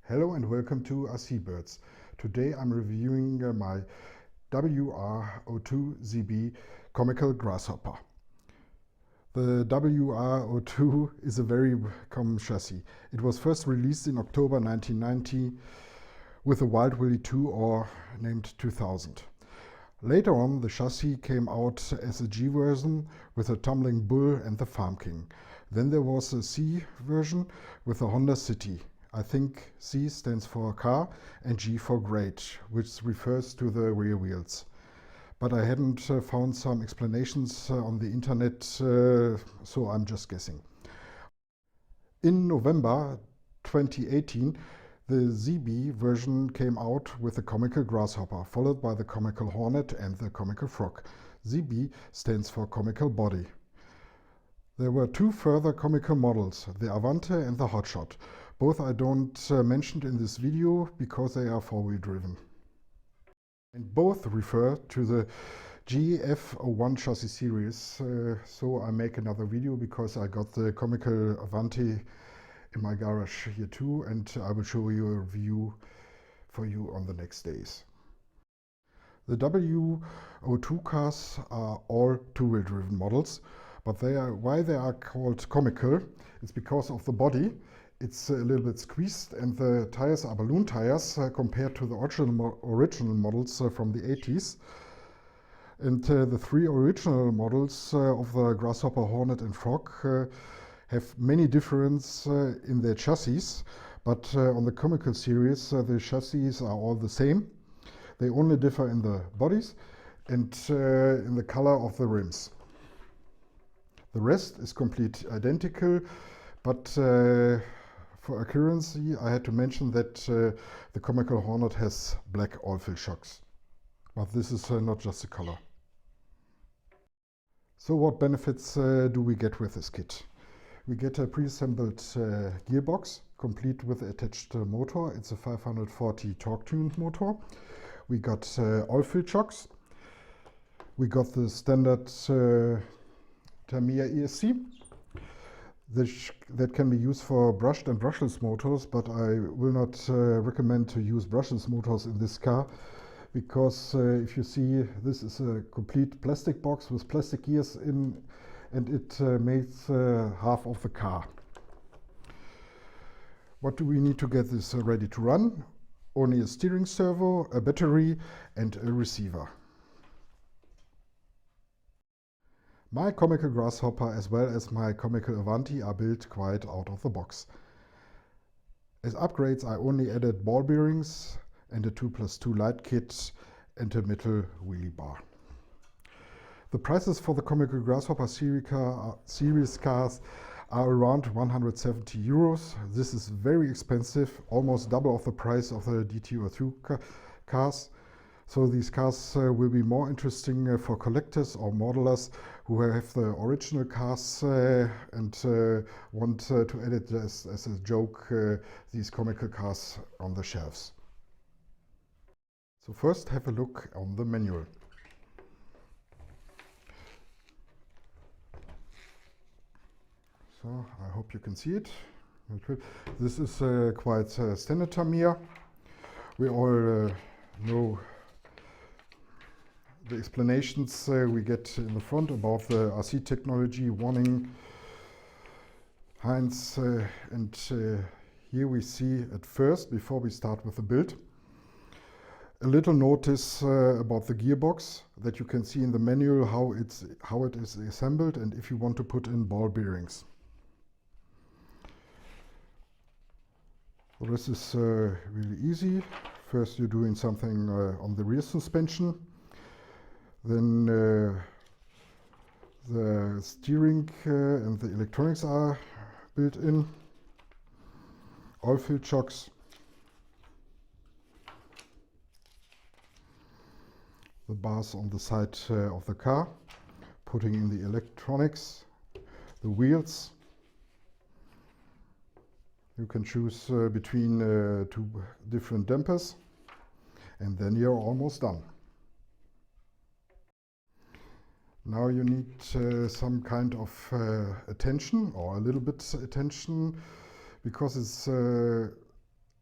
Hello and welcome to sidebars. Today I'm reviewing my WR-02 ZB Comical Grasshopper. The WR-02 is a very common chassis. It was first released in October 1990 with the Wild Willie 2 or named 2000. Later on the chassis came out as a G version with a Tumbling Bull and the Farm King. Then there was a C version with a Honda City. I think C stands for car and G for great, which refers to the rear wheels. But I hadn't found some explanations on the internet, so I'm just guessing. In November 2018, the ZB version came out with the Comical Grasshopper, followed by the Comical Hornet and the Comical Frog. ZB stands for Comical Body. There were two further comical models, the Avante and the Hotshot. Both I don't mention in this video because they are four-wheel driven. And both refer to the GF01 chassis series, so I make another video because I got the Comical Avante in my garage here too, and I will show you a review for you on the next days. The W02 cars are all two-wheel driven models, but why they are called comical, it's because of the body. It's a little bit squeezed and the tires are balloon tires compared to the original models from the 80s. And the three original models of the Grasshopper, Hornet and Frog have many differences in their chassis, but on the Comical series the chassis are all the same. They only differ in the bodies and in the color of the rims. The rest is completely identical, but for accuracy, I had to mention that the Comical Hornet has black oil-fill shocks. But this is not just the color. So what benefits do we get with this kit? We get a pre-assembled gearbox, complete with attached motor. It's a 540 torque-tuned motor. We got oil-fill shocks. We got the standard Tamiya ESC. That can be used for brushed and brushless motors, but I will not recommend to use brushless motors in this car because if you see, this is a complete plastic box with plastic gears in, and it makes half of the car. What do we need to get this ready to run? Only a steering servo, a battery and a receiver. My Comical Grasshopper as well as my Comical Avante are built quite out of the box. As upgrades I only added ball bearings and a 2+2 light kit and a metal wheelie bar. The prices for the Comical Grasshopper series cars are around 170 euros. This is very expensive, almost double of the price of the DT02 cars. So these cars will be more interesting for collectors or modelers who have the original cars and want to edit as a joke these comical cars on the shelves. So first have a look on the manual. So I hope you can see it. This is quite standard Tamiya. We all know the explanations we get in the front about the RC technology, warning, Heinz, and here we see at first, before we start with the build, a little notice about the gearbox that you can see in the manual how it is assembled and if you want to put in ball bearings. Well, this is really easy. First you're doing something on the rear suspension. Then the steering and the electronics are built in. Oil-filled shocks. The bars on the side of the car. Putting in the electronics. The wheels. You can choose between two different dampers. And then you're almost done. Now you need some kind of attention, or a little bit attention, because it's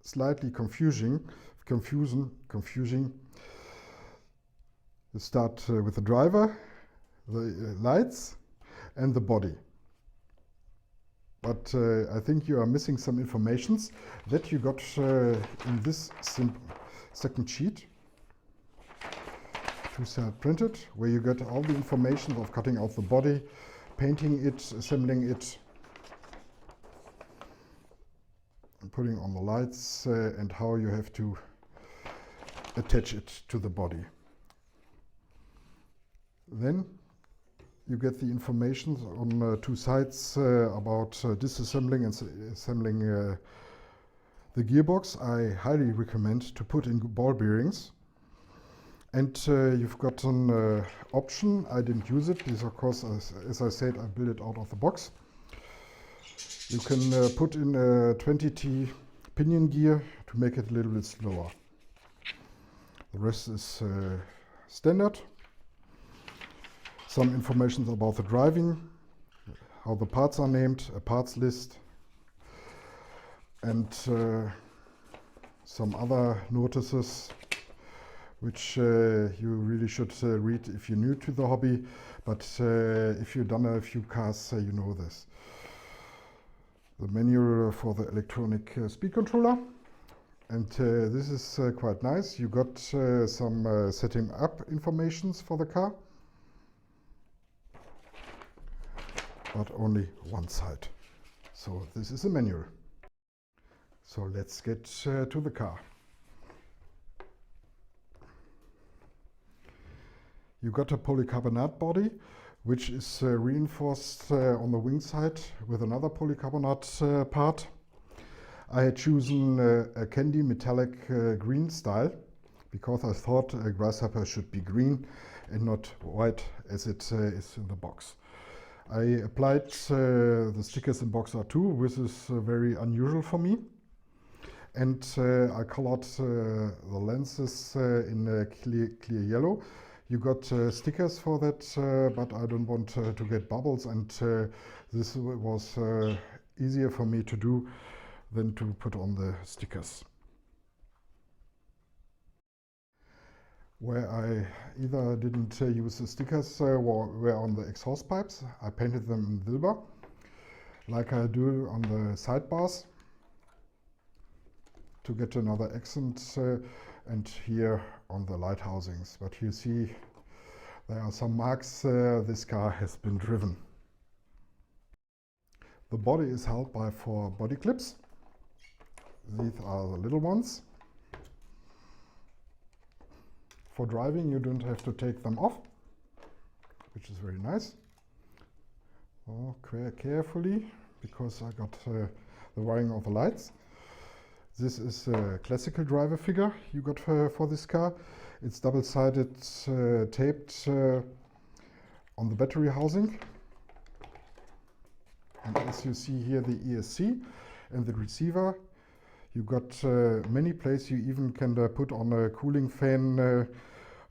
slightly confusing. You start with the driver, the lights, and the body. But I think you are missing some informations that you got in this second sheet, two-side printed, where you get all the information of cutting out the body, painting it, assembling it, and putting on the lights, and how you have to attach it to the body. Then you get the information on two sides about disassembling and assembling the gearbox. I highly recommend to put in ball bearings. And you've got an option. I didn't use it because, of course, as I said, I built it out of the box. You can put in a 20T pinion gear to make it a little bit slower. The rest is standard. Some information about the driving, how the parts are named, a parts list, and some other notices which you really should read if you're new to the hobby, but if you've done a few cars, you know this. The manual for the electronic speed controller, and this is quite nice. You got some setting up informations for the car, but only one side. So this is a manual. So let's get to the car. You got a polycarbonate body, which is reinforced on the wing side with another polycarbonate part. I had chosen a candy metallic green style because I thought a Grasshopper should be green and not white as it is in the box. I applied the stickers in WR-02, which is very unusual for me. And I colored the lenses in clear yellow. You got stickers for that, but I don't want to get bubbles, and this was easier for me to do than to put on the stickers. Where I either didn't use the stickers were on the exhaust pipes. I painted them in silver, like I do on the sidebars, to get another accent, and here on the light housings. But you see there are some marks this car has been driven. The body is held by 4 body clips. These are the little ones. For driving you don't have to take them off, which is very nice. Oh, carefully, because I got the wiring of the lights. This is a classical driver figure you got for this car. It's double-sided taped on the battery housing. And as you see here, the ESC and the receiver. You got many places you even can put on a cooling fan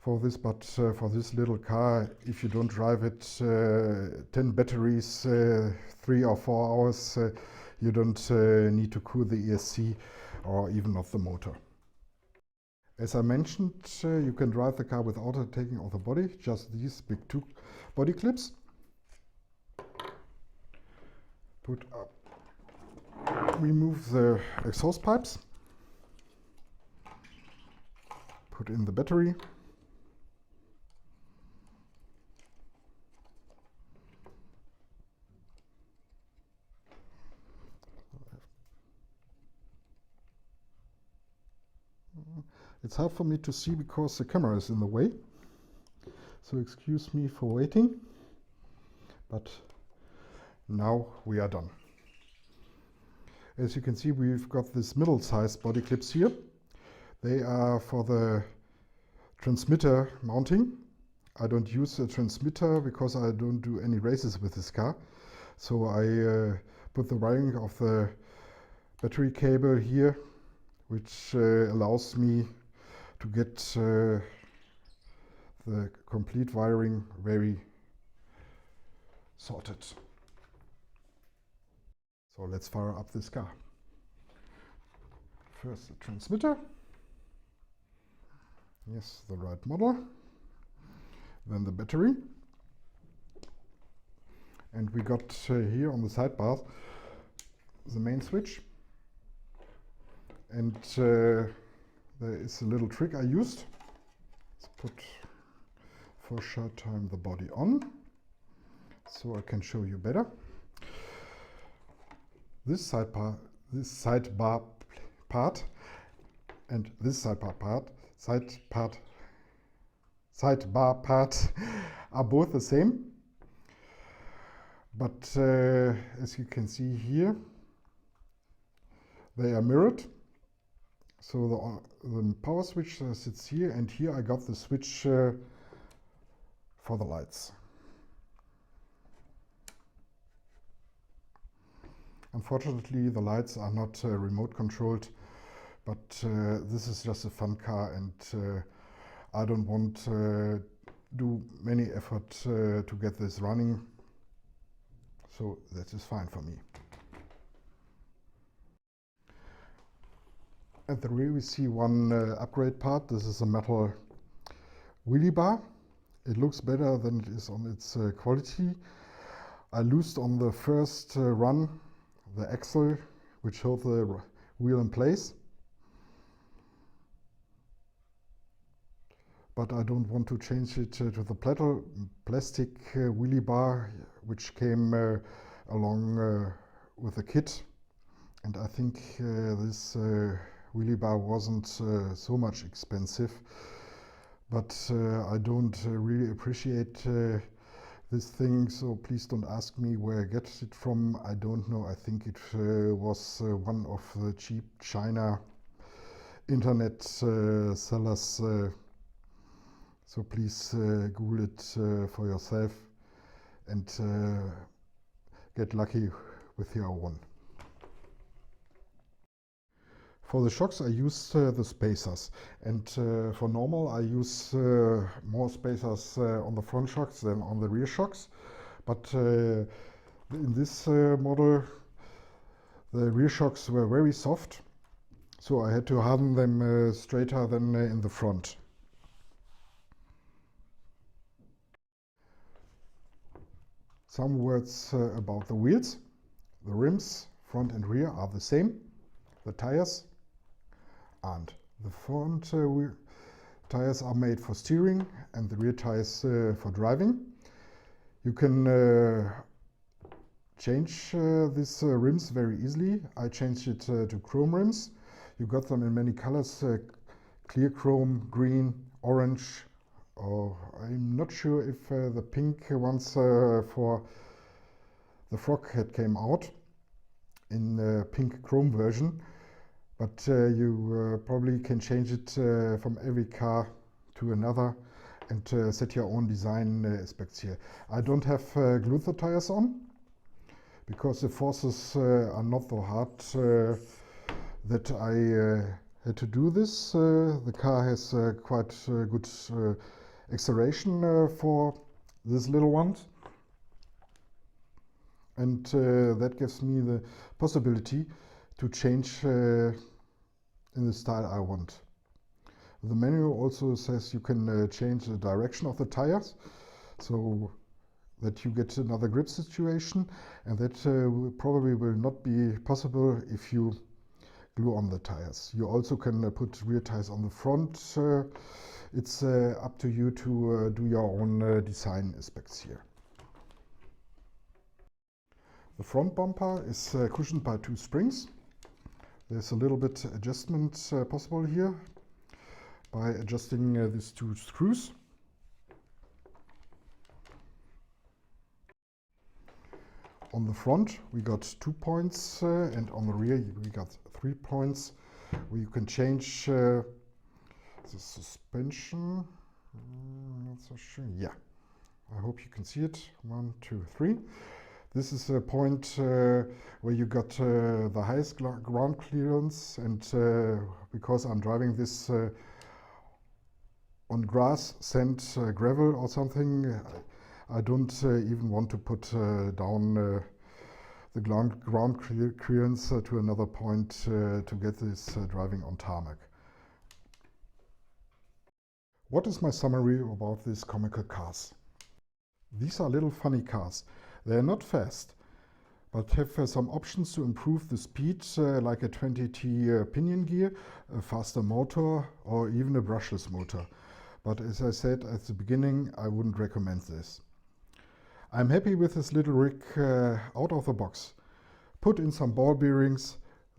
for this, but for this little car, if you don't drive it 10 batteries, 3 or 4 hours, you don't need to cool the ESC or even not the motor. As I mentioned, you can drive the car without taking off the body, just these big 2 body clips. Put up. Remove the exhaust pipes. Put in the battery. It's hard for me to see because the camera is in the way, so excuse me for waiting, but now we are done. As you can see, we've got this middle-sized body clips here. They are for the transmitter mounting. I don't use a transmitter because I don't do any races with this car, so I put the wiring of the battery cable here, which allows me to get the complete wiring very sorted. So let's fire up this car. first the transmitter. Yes, the right model. Then the battery. And we got here on the sidebars the main switch. And there is a little trick I used. Let's put for a short time the body on, so I can show you better. This sidebar part and this sidebar part are both the same, but as you can see here, they are mirrored. So the power switch sits here, and here I got the switch for the lights. Unfortunately, the lights are not remote controlled, but this is just a fun car, and I don't want to do many effort to get this running, so that is fine for me. At the rear we see one upgrade part. This is a metal wheelie bar. It looks better than it is on its quality. I loosed on the first run the axle which held the wheel in place. But I don't want to change it to the plastic wheelie bar which came along with the kit. And I think this wheelie bar wasn't so much expensive, but I don't really appreciate this thing, so please don't ask me where I get it from. I don't know. I think it was one of the cheap China internet sellers, so please Google it for yourself and get lucky with your own. For the shocks I use the spacers, and for normal I use more spacers on the front shocks than on the rear shocks, but in this model the rear shocks were very soft, so I had to harden them straighter than in the front. Some words about the wheels. The rims, front and rear, are the same. The tires and the front tires are made for steering and the rear tires for driving. You can change these rims very easily. I changed it to chrome rims. You got them in many colors, clear chrome, green, orange, or I'm not sure if the pink ones for the frog head came out in the pink chrome version. But you probably can change it from every car to another and set your own design aspects here. I don't have glued the tires on because the forces are not so hard that I had to do this. The car has quite good acceleration for these little ones, and that gives me the possibility to change in the style I want. The manual also says you can change the direction of the tires so that you get another grip situation, and that probably will not be possible if you glue on the tires. You also can put rear tires on the front. It's up to you to do your own design aspects here. The front bumper is cushioned by 2 springs. There's a little bit adjustment possible here by adjusting these 2 screws. On the front we got 2 points and on the rear we got 3 points where you can change the suspension. Not so sure. Yeah, I hope you can see it. 1, 2, 3. This is a point where you got the highest ground clearance, and because I'm driving this on grass, sand, gravel or something, I don't even want to put down the ground clearance to another point to get this driving on tarmac. What is my summary about these comical cars? These are little funny cars. They are not fast, but have some options to improve the speed, like a 20T pinion gear, a faster motor, or even a brushless motor. But as I said at the beginning, I wouldn't recommend this. I'm happy with this little rig out of the box. Put in some ball bearings,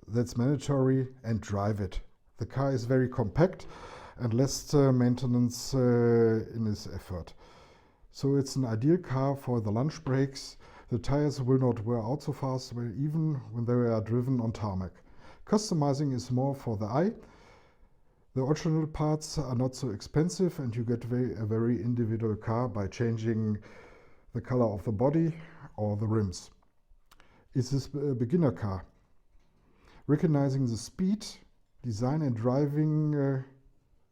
that's mandatory, and drive it. The car is very compact and less maintenance in its effort. So it's an ideal car for the lunch breaks. The tires will not wear out so fast, even when they are driven on tarmac. Customizing is more for the eye. The original parts are not so expensive, and you get a very individual car by changing the color of the body or the rims. Is this a beginner car? Recognizing the speed, design and driving,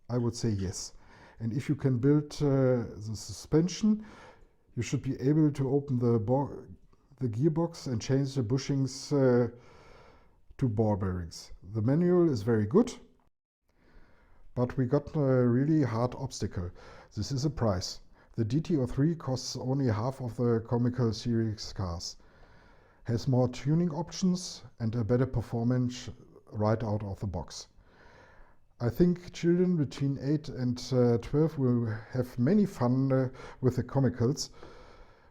I would say yes. And if you can build the suspension, you should be able to open the gearbox and change the bushings to ball bearings. The manual is very good, but we got a really hard obstacle. This is a price. The DT03 costs only half of the Comical series cars. Has more tuning options and a better performance right out of the box. I think children between 8 and 12 will have many fun with the Comicals,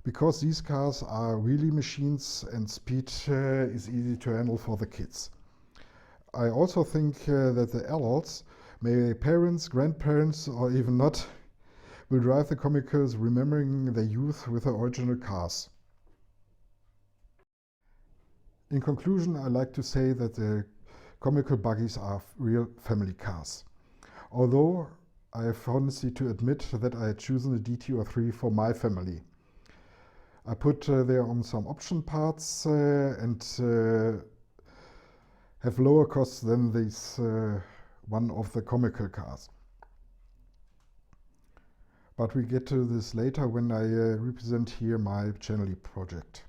because these cars are really machines and speed is easy to handle for the kids. I also think that the adults, maybe parents, grandparents, or even not, will drive the Comicals remembering their youth with the original cars. In conclusion, I like to say that the Comical buggies are real family cars. Although I have honestly to admit that I had chosen the DT03 for my family. I put there on some option parts and have lower costs than this one of the Comical cars. But we get to this later when I represent here my channel project.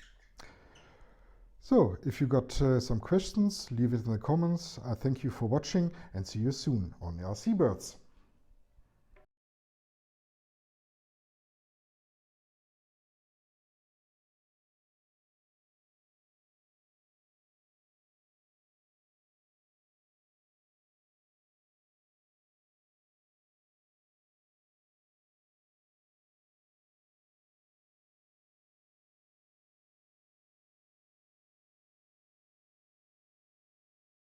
So, if you got some questions, leave it in the comments. I thank you for watching and see you soon on your Seabirds.